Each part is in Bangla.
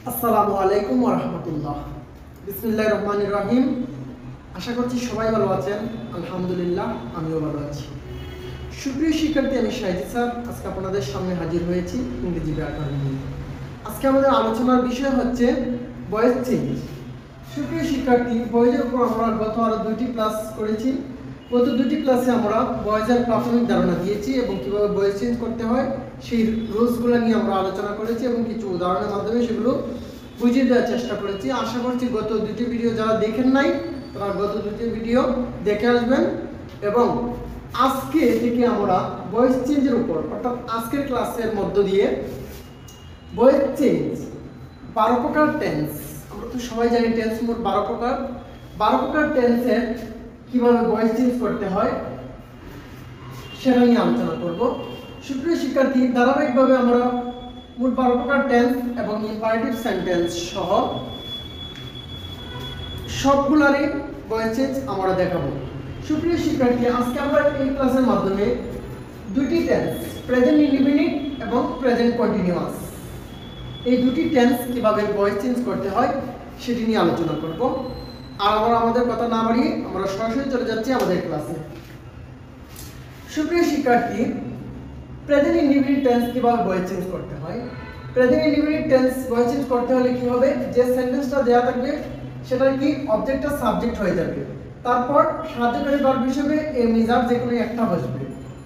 আসসালামু আলাইকুম ওয়া রাহমাতুল্লাহ। বিসমিল্লাহির রহমানির রহিম। আশা করছি সবাই ভালো আছেন। আলহামদুলিল্লাহ আমিও ভালো আছি। সুপ্রিয় শিক্ষার্থী, আমি শাহিদ স্যার আজকে আপনাদের সামনে হাজির হয়েছি ইংরেজি ব্যাকরণ নিয়ে। আজকে আমাদের আলোচনার বিষয় হচ্ছে ভয়েস চেঞ্জ। সুপ্রিয় শিক্ষার্থী, ভয়েসের উপর আমরা গত আরো দুইটি ক্লাস করেছি। গত দুটি ক্লাসে আমরা ভয়েসের প্রাথমিক ধারণা দিয়েছি এবং কিভাবে ভয়েস চেঞ্জ করতে হয় সেই রুলসগুলো নিয়ে আমরা আলোচনা করেছি এবং কিছু উদাহরণের মাধ্যমে সেগুলো বুঝিয়ে দেওয়ার চেষ্টা করেছি। আশা করছি গত দুটি ভিডিও যারা দেখেন নাই তারা গত দুটি ভিডিও দেখে আসবেন এবং আজকে থেকে আমরা ভয়েস চেঞ্জের উপর অর্থাৎ আজকের ক্লাসের মধ্য দিয়ে ভয়েস চেঞ্জ 12 প্রকার টেন্স, আমরা তো সবাই জানি টেন্স মোট 12 প্রকার। 12 প্রকার টেন্সের কিভাবে ভয়েস চেঞ্জ করতে হয় সেটা নিয়ে আলোচনা করব। সুপ্রিয় শিক্ষার্থী, ধারাবাহিকভাবে আমরা মোট 12 প্রকার টেন্স এবং ইম্পারেটিভ সেন্টেন্স সহ সবগুলারই ভয়েস চেঞ্জ আমরা দেখাবো। সুপ্রিয় শিক্ষার্থী, আজকে আমরা এই ক্লাসের মাধ্যমে দুটি টেন্স, প্রেজেন্ট ইনডিফিনিট এবং প্রেজেন্ট কন্টিনিউয়াস, এই দুটি টেন্স কিভাবে ভয়েস চেঞ্জ করতে হয় সেটি নিয়ে আলোচনা করব। আর আমরা আমাদের কথা না বাড়িয়ে আমরা সরাসরি চলে যাচ্ছি আমাদের ক্লাসে। সুপ্রিয় শিক্ষার্থী, প্রেজেন্ট ইনডিফিনিট টেন্স কিভাবে ভয়েস চেঞ্জ করতে হয়। Present indefinite tense voice change করতে হলে কি হবে, যে সেন্টেন্সটা দেওয়া থাকবে সেটা কি অবজেক্টটা সাবজেক্ট হয়ে যাবে, তারপর সাহায্যকারী ভার্ব হিসেবে এ মেজার যে কোনো একটা বসবে,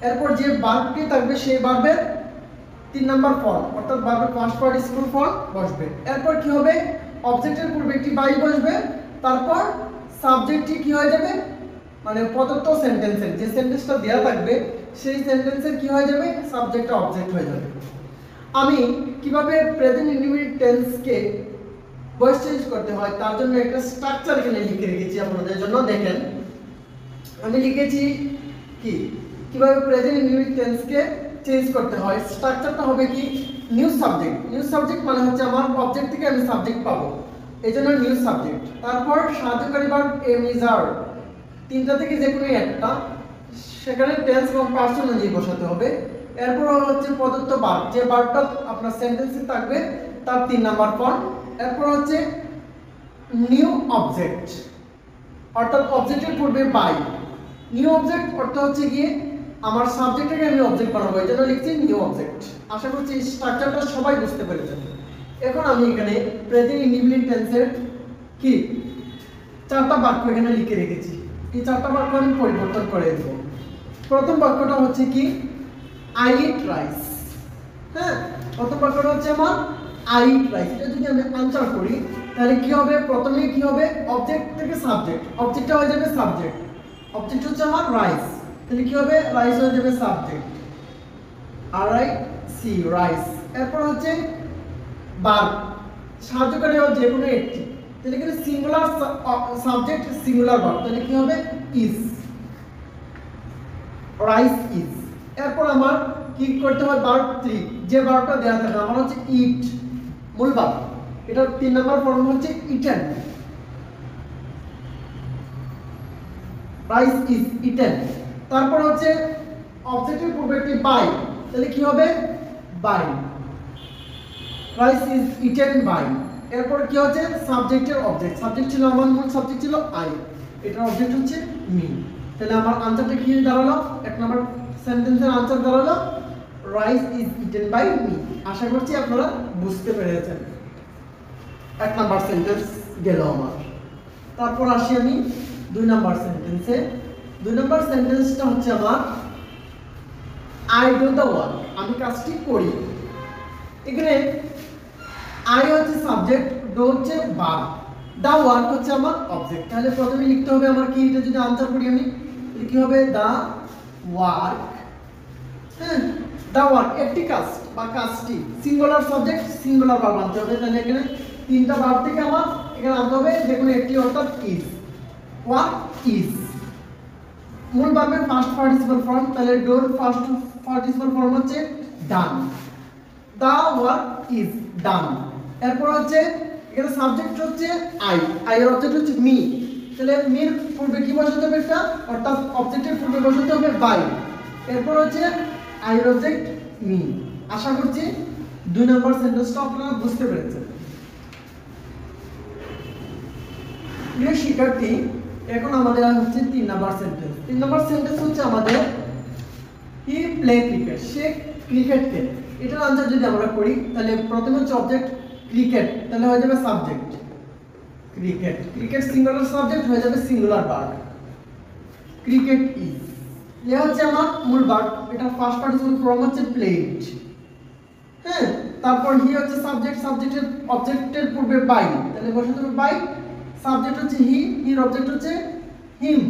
এরপর যে ভার্বটি থাকবে সেই ভার্বের 3 নাম্বার ফর্ম অর্থাৎ ভার্বের পাস্ট পার্টিসিপল ফর্ম বসবে। এরপর কি হবে, অবজেক্টের পূর্বে একটি বাই বসবে, তারপর সাবজেক্টটি কি হয়ে যাবে, মানে প্রদত্ত সেন্টেন্সের যে সেন্টেন্সটা দেওয়া থাকবে সেই সেন্টেন্সের কি হয়ে যাবে, সাবজেক্টটা অবজেক্ট হয়ে যাবে। আমি কিভাবে প্রেজেন্ট ইনডিফিনিট টেন্সকে ভয়েস চেঞ্জ করতে হয় তার জন্য একটা স্ট্রাকচার এখানে লিখে রেখেছি আপনাদের জন্য। দেখেন, আমি লিখেছি কি কিভাবে প্রেজেন্ট ইনডিফিনিট টেন্সকে চেঞ্জ করতে হয়। স্ট্রাকচারটা হবে কি, নিউ সাবজেক্ট। নিউ সাবজেক্ট মানে হচ্ছে আমার অবজেক্ট থেকে আমি সাবজেক্ট পাবো, এইজন্য নিউ সাবজেক্ট। তারপর সাহায্যকারী ভার্ব এম ইজ আর, তিনটা থেকে যে কোনো একটা, সেখানে টেন্স এবং পার্সন অনুযায়ী বসাতে হবে। এরপর হচ্ছে প্রদত্ত ভার্ব, যে ভার্বটা আপনার সেন্টেন্সে থাকবে তার 3 নাম্বার ফর্ম। এরপর হচ্ছে নিউ অবজেক্ট অর্থাৎ অবজেক্টের পূর্বে বাই। নিউ অবজেক্ট অর্থ হচ্ছে গিয়ে আমার সাবজেক্টটাকে আমি অবজেক্ট বানাবো, এই জন্য লিখছি নিউ অবজেক্ট। আশা করছি এই স্ট্রাকচারটা সবাই বুঝতে পেরেছেন। এখন আমি এখানে প্রেজেন্ট ইনডিফিনিট টেন্সের কি 4টা বাক্য এখানে লিখে রেখেছি। এই 4টা বাক্য আমি পরিবর্তন করে দেব। প্রথম বাক্যটা হচ্ছে কি, আই ইট রাইস। হ্যাঁ, প্রথম বাক্যটা হচ্ছে আমার আই ইট রাইস। এটা যদি আমি আনসার করি তাহলে কি হবে, প্রথমে কি হবে, অবজেক্ট থেকে সাবজেক্ট, অবজেক্টটা হয়ে যাবে সাবজেক্ট, অবজেক্ট হচ্ছে আমার রাইস, তাহলে কি হবে, রাইস হয়ে যাবে সাবজেক্ট, আর আই সি রাইস। এরপর হচ্ছে ভার্ব, সাহায্যকারী ভার্ব যে কোনো একটি, তাহলে এখানে সিঙ্গুলার সাবজেক্ট সিঙ্গুলার ভার্ব, তাহলে কি হবে, ইজ, রাইস ইজ। এরপর আমার কি করতে হবে, ভার্ব 3, যে ভার্বটা দেওয়া থাকে আমার হচ্ছে ইট, মূল ভার্ব, এটার 3 নাম্বার ফর্ম হচ্ছে ইটেন, রাইস ইজ ইটেন। তারপর হচ্ছে অবজেক্টের পূর্বে একটি বাই, তাহলে কি হবে, by, rice is eaten by. এরপর কি হচ্ছে, সাবজেক্টের অবজেক্ট, সাবজেক্ট ছিল আমার, মূল সাবজেক্ট ছিল আই, এটার অবজেক্ট হচ্ছে মি। তাহলে আমার আনসারটা কি দাঁড়ালো, 1 নম্বর সেন্টেন্সের আনসার দাঁড়ালো rice is eaten by me. আশা করছি আপনারা বুঝতে পেরেছেন। 1 নম্বর সেন্টেন্স গেল আমার। তারপর আসি আমি 2 নম্বর সেন্টেন্সে। 2 নম্বর সেন্টেন্সটা হচ্ছে আমার আই ডু দ্য ওয়ার্ক, আমি কাজটি করি। এখানে আই হচ্ছে সাবজেক্ট, ডু হচ্ছে ভার্ব, দা ওয়ার্ক হচ্ছে আমার অবজেক্ট। তাহলে প্রথমে লিখতে হবে আমার কি, এটা যদি আনসার করি আমি কি হবে, দা ওয়ার্ক। হ্যাঁ, দা ওয়ার্ক একটি কাজ বা কাজটি, সিঙ্গুলার সাবজেক্ট সিঙ্গুলার ভার্ব আনতে হবে। তাহলে এখানে 3টা ভার্ব থেকে আমার এখানে আনতে হবে যে কোনো একটি, অর্থাৎ ইজ, ওয়ার্ক ইজ। মূল ভার্বের ফার্স্ট পার্টিসিপল ফর্ম, তাহলে ডোর ফার্স্ট পার্টিসিপল ফর্ম হচ্ছে ডান, দা ওয়ার্ক ইজ ডান। এরপর হচ্ছে এখানে সাবজেক্ট হচ্ছে আই, আই এর অবজেক্ট হচ্ছে মি, তাহলে মির পূর্বে কি বসাতে হবে একটা, অর্থাৎ অবজেক্টের পূর্বে বসাতে হবে বাই। এরপর হচ্ছে আই এর অবজেক্ট মি। আশা করছি 2 নম্বর সেন্টেন্সটা আপনারা বুঝতে পেরেছেন। প্রিয় শিক্ষার্থী, এখন আমাদের হচ্ছে 3 নাম্বার সেন্টেন্স। 3 নাম্বার সেন্টেন্স হচ্ছে আমাদের হি প্লে ক্রিকেট, সে ক্রিকেট খেলে। এটার আনসার যদি আমরা করি তাহলে প্রথমে হচ্ছে অবজেক্ট ক্রিকেট, তাহলে হয়ে যাবে subject cricket. Cricket singular subject হয়ে যাবে সিঙ্গুলার ভার্ব ক্রিকেট ইজ। এ হচ্ছে আমার মূল ভার্ব, এটা ফার্স্ট পার্টিসিপল ফর্ম হচ্ছে প্লেড। হ্যাঁ, তারপর হি হচ্ছে সাবজেক্ট, সাবজেক্টের অবজেক্টের পূর্বে বাই, তাহলে বসাতে হবে বাই। সাবজেক্ট হচ্ছে হি, হির অবজেক্ট হচ্ছে হিম।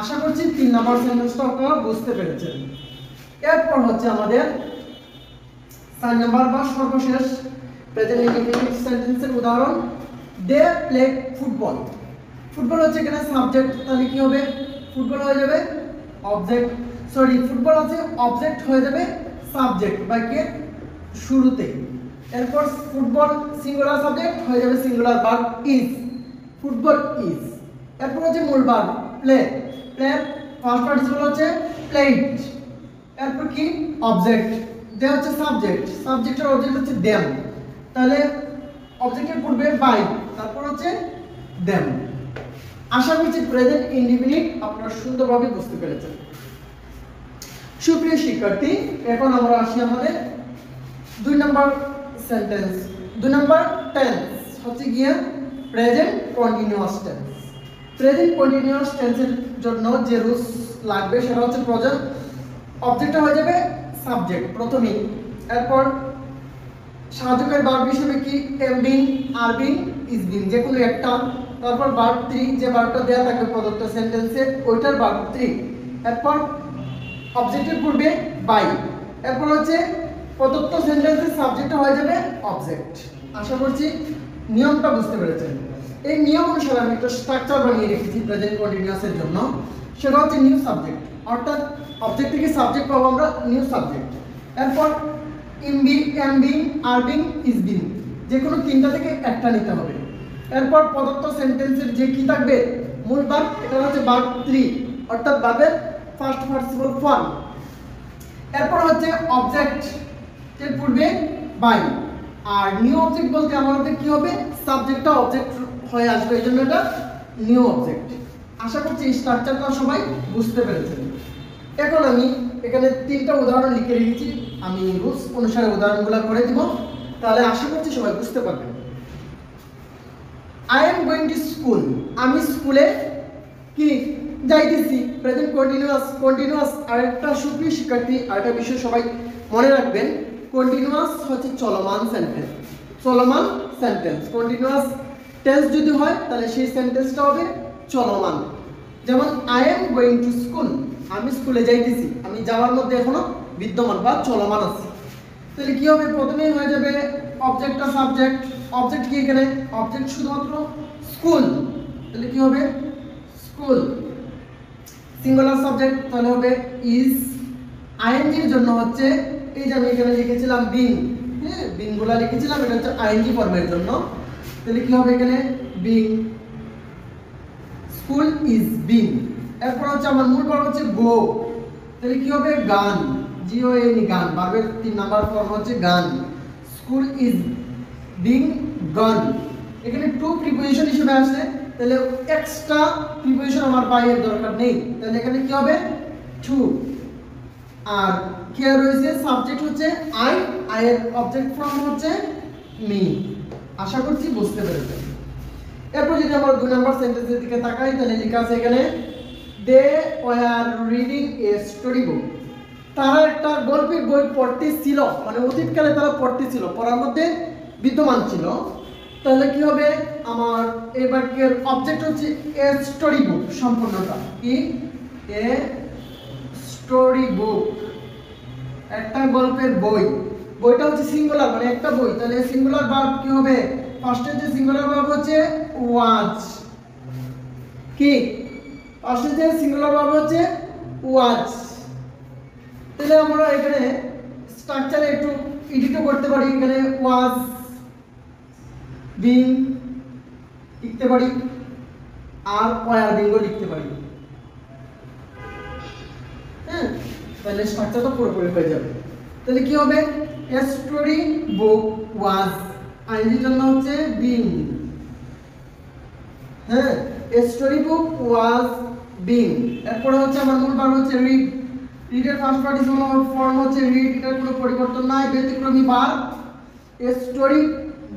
আশা করছি 3 নাম্বার সেন্টেন্সটা আপনারা বুঝতে পেরেছেন। এরপর হচ্ছে আমাদের 4 নাম্বার বা সর্বশেষ প্রেজেন্ট ইনডিফিনিট সেন্টেন্সের উদাহরণ, দে প্লে ফুটবল। ফুটবল হচ্ছে এখানে সাবজেক্ট, তাহলে কি হবে? ফুটবল হয়ে যাবে অবজেক্ট, সরি ফুটবল আছে অবজেক্ট হয়ে যাবে সাবজেক্ট বাক্যের শুরুতে। এরপর ফুটবল সিঙ্গুলার সাবজেক্ট হয়ে যাবে singular verb is, football is. এরপর হচ্ছে মূল verb play, play first participle হচ্ছে প্লেড। এরপর কি অবজেক্ট, দে হচ্ছে সাবজেক্ট, সাবজেক্টের অবজেক্ট হচ্ছে দেম, তাহলে অবজেক্টের পূর্বে বাই, তারপর হচ্ছে দেম। আশা করছি প্রেজেন্ট ইনডিফিনিট আপনারা সুন্দরভাবে বুঝতে পেরেছেন। সুপ্রিয় শিক্ষার্থী, এখন আমরা আসি আমাদের 2 নাম্বার সেন্টেন্স। 2 নাম্বার টেন্স হচ্ছে গিয়ে present continuous tense. Present continuous টেন্সের জন্য যে রুলস লাগবে সেটা হচ্ছে প্রজেক্ট অবজেক্টটা হয়ে যাবে সাবজেক্ট প্রথমেই, এরপর সাহায্যকারী ভার্ব হিসেবে কি am being, are being, is being, যে কোনো একটা। তারপর ভার্ব 3, যে ভার্বটা দেয়া থাকবে প্রদত্ত সেন্টেন্সে ওইটার ভার্ব 3। এরপর অবজেক্টের পূর্বে বাই। এরপর হচ্ছে প্রদত্ত সেন্টেন্সের সাবজেক্টটা হয়ে যাবে অবজেক্ট। আশা করছি নিয়মটা বুঝতে পেরেছেন। এই নিয়ম অনুসারে আমি একটা স্ট্রাকচার বানিয়ে রেখেছি প্রেজেন্ট কন্টিনিউয়াসের জন্য, সেটা হচ্ছে নিউ সাবজেক্ট, অর্থাৎ অবজেক্ট থেকে সাবজেক্ট পাবো আমরা নিউ সাবজেক্ট। এরপর am being, are being, is being, যে কোনো 3টা থেকে একটা নিতে হবে। এরপর প্রদত্ত সেন্টেন্সের যে কি থাকবে মূল ভার্ব, এটা হচ্ছে ভার্ব 3, অর্থাৎ ভার্বের ফার্স্ট পার্টিসিপল ফর্ম। এরপর হচ্ছে অবজেক্ট এর পূর্বে বাই। আর নিউ অবজেক্ট বলতে আমাদের কি হবে, সাবজেক্টটা অবজেক্ট হয়ে আসবে, এই জন্য এটা নিউ অবজেক্ট। আশা করছি এই স্ট্রাকচারটা সবাই বুঝতে পেরেছেন। এখন আমি এখানে 3টা উদাহরণ লিখে রেখেছি, আমি রুলস অনুসারে উদাহরণগুলো করে দিব, তাহলে আশা করছি সবাই বুঝতে পারবেন। I am going to school, আমি স্কুলে কি যাইতেছি, প্রেজেন্ট কন্টিনিউয়াস। কন্টিনিউয়াস আরেকটা সুপ্রিয় শিক্ষার্থী আরেকটা বিষয় সবাই মনে রাখবেন, কন্টিনিউয়াস হচ্ছে চলমান সেন্টেন্স। চলমান সেন্টেন্স কন্টিনিউয়াস টেন্স যদি হয় তাহলে সেই সেন্টেন্সটা হবে চলমান। যেমন I am going to school, আমি স্কুলে যাইতেছি, আমি যাওয়ার মধ্যে এখনো বিদ্যমান বা চলমান আছে। তাহলে কি হবে, প্রথমেই হয়ে যাবে অবজেক্ট আর সাবজেক্ট। অবজেক্ট কি এখানে, অবজেক্ট শুধুমাত্র স্কুল, তাহলে কি হবে স্কুল। সিঙ্গুলার সাবজেক্ট তাহলে হবে ইজ। আইএনজি এর জন্য হচ্ছে এই যে আমি এখানে লিখেছিলাম বিং, হ্যাঁ বিংগুলা লিখেছিলাম, এটা হচ্ছে আইএনজি ফর্মের জন্য। তাহলে কি হবে এখানে বিং, স্কুল ইজ বিং। এরপর হচ্ছে আমার মূল ভার্ব হচ্ছে গো, তাহলে কি হবে গান, জিও এন গান, ভার্বের 3 নাম্বার ফর্ম হচ্ছে গান। স্কুল ইজ বিং গন, এখানে টু প্রিপোজিশন হিসেবে আসছে, তাহলে এক্সট্রা প্রিপোজিশন আমার বাইয়ের দরকার নেই, তাহলে এখানে কি হবে টু। আর কি রয়েছে সাবজেক্ট হচ্ছে আই, আই এর অবজেক্ট ফর্ম হচ্ছে মি। আশা করছি বুঝতে পেরেছেন। এরপর যদি আমরা 2 নাম্বার সেন্টেন্সের দিকে তাকাই তাহলে লেখা আছে এখানে they were reading a story book, তারা একটা গল্পের বই পড়তেছিল, মানে অতীতকালে তারা পড়তেছিল, পড়ার মধ্যে বিদ্যমান ছিল। তাহলে কি হবে আমার এই বাক্যের অবজেক্ট হচ্ছে এ স্টোরি বুক, সম্পূর্ণটা কি এ স্টোরি বুক, একটা গল্পের বই। বইটা হচ্ছে সিঙ্গুলার মানে একটা বই, তাহলে সিঙ্গুলার ভার্ব কি হবে, ফার্স্টে যে সিঙ্গুলার ভার্ব হচ্ছে ওয়াজ, কি ফার্স্টে যে সিঙ্গুলার ভার্ব হচ্ছে ওয়াজ। তাহলে আমরা এখানে স্ট্রাকচারে একটু এডিটও করতে পারি, এখানে ওয়াজ বিং লিখতে পারি আর ওয়ার বিংও লিখতে পারি, হ্যাঁ তাহলে স্ট্রাকচারটা পুরোপুরি হয়ে যাবে। তাহলে কি হবে এ স্টোরি বুক ওয়াজ, আইনজির জন্য হচ্ছে বিং, হ্যাঁ, এ স্টোরি বুক ওয়াজ বিং। এরপরে হচ্ছে আমার মূল ভার্ব হচ্ছে রিড। রিডের ফার্স্ট পার্টিসিপল ফর্ম হচ্ছে রিড, এটার কোনো পরিবর্তন নাই, ব্যতিক্রমী verb. A story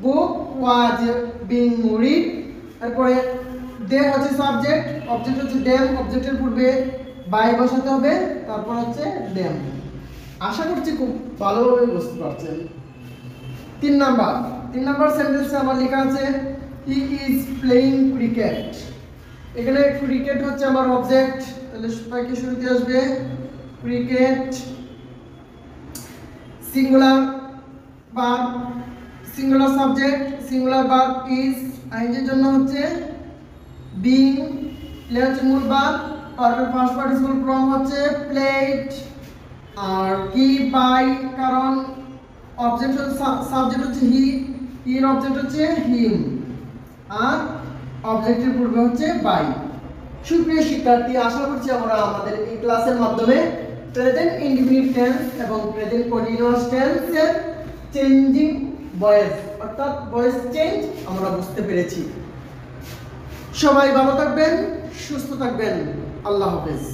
book was being read. এরপরে দে হচ্ছে সাবজেক্ট, অবজেক্ট হচ্ছে দেম, অবজেক্টের পূর্বে বাই বসাতে হবে, তারপর হচ্ছে দেম। আশা করছি খুব ভালোভাবে বুঝতে পারছেন। 3 নাম্বার সেন্টেন্সে আমার লেখা আছে হি ইজ প্লেইং ক্রিকেট। এখানে ক্রিকেট হচ্ছে আমার অবজেক্ট, তাহলে সবাইকে শুরুতে আসবে cricket. Singular verb, singular subject, singular verb is, আইনজের জন্য হচ্ছে বিং, প্লে হচ্ছে মূল ভার্ব, ভার্বের ফার্স্ট পার্টিসিপল ফর্ম হচ্ছে প্লেড, আর কি বাই, কারণ অবজেক্ট হচ্ছে সাবজেক্ট হচ্ছে হি, এর অবজেক্ট হচ্ছে হিম, আর অবজেক্টের পূর্বে হচ্ছে বাই। সুপ্রিয় শিক্ষার্থী, আশা করছি আমরা আমাদের এই ক্লাসের মাধ্যমে প্রেজেন্ট ইনডিফিনিট টেন্স এবং প্রেজেন্ট কন্টিনিউয়াস টেন্সের চেঞ্জিং ভয়েস অর্থাৎ ভয়েস চেঞ্জ আমরা বুঝতে পেরেছি। সবাই ভালো থাকবেন, সুস্থ থাকবেন। আল্লাহ হাফেজ।